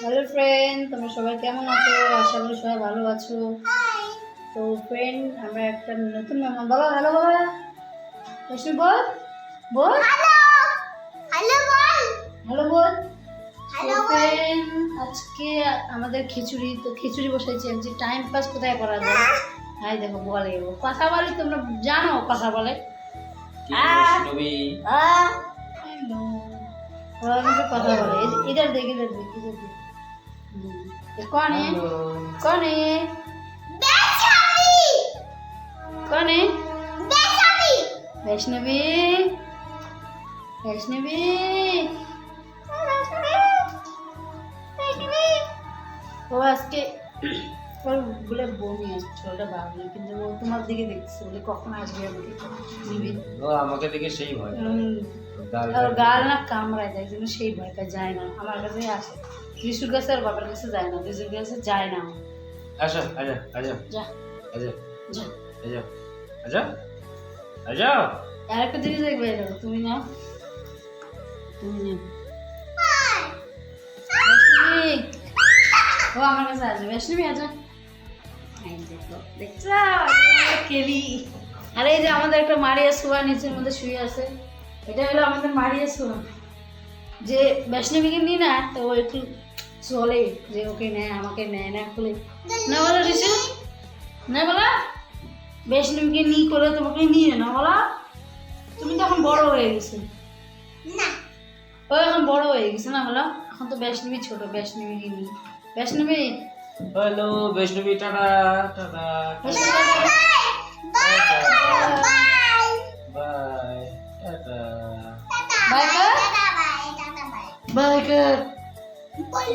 Hello friend, তোমরা সবাই কেমন আছো? আশা করি সবাই ভালো আছো। তো ফ্রেন্ড, আমরা একটা নতুন মেহমান, বলো হ্যালো বলো, রশ্মি বল বল হ্যালো বল হ্যালো বল। হ্যালো বল। ফ্রেন্ড, আজকে আমাদের খিচুড়ি, তো খিচুড়ি বসাইছি। যে টাইম পাস কোথায় করা যায়, হাই দেখো বলে ও কথা বলে, তোমরা জানো কথা বলে। হ্যালো, ওরা কিন্তু কথা বলে। ইধার দেখ ইধার দেখ ইধার দেখ। कौन है? कौन है ये? বেচাবি कौन है? বেচাবি वैष्णवी वैष्णवी ও আজকে ওর বলে বমি আসছে, ওটা ভাবলি, কিন্তু ও তোমার দিকে দেখছে বলে কখন আসবে আমাকে নিবি। ও আমাকে দেখে সেই ভয় আর গাল না কামড়ায় দেয়, জন্য সেই ভয়টা যায় না আমার কাছে আসে। রিসুর কাছে আর বাবার কাছে যায় না, রিসুর কাছে যায় না। আসো আজা আজা যা আজা যা, আজা আজা আজা আর একটা জিনিস দেখবে, দেখো তুমি না, তুমি না বৈষ্ণবী, ও আমার কাছে আসবে। বৈষ্ণবী আজা, এই দেখো, দেখছো কেলি। আর এই যে আমাদের একটা মারিয়া শোয়া নিচের মধ্যে শুয়ে আছে, এটা হলো আমাদের মারিয়া শোয়া। যে বৈষ্ণবীকে নিই না, তো ও একটু চলে যে ওকে নেয় আমাকে নেয় না, খুলে না বলো ঋষু, না বলা বৈষ্ণবীকে নিই করে তোমাকে নিয়ে না বলা। তুমি তো এখন বড় হয়ে গেছো, না ও এখন বড় হয়ে গেছে না বলো। এখন তো বৈষ্ণবী ছোট, বৈষ্ণবীকে নিই। Vaishnavi hello Vaishnavi, tata tata bye bye bye tata bye কর, tata bye tata bye bye কর। বল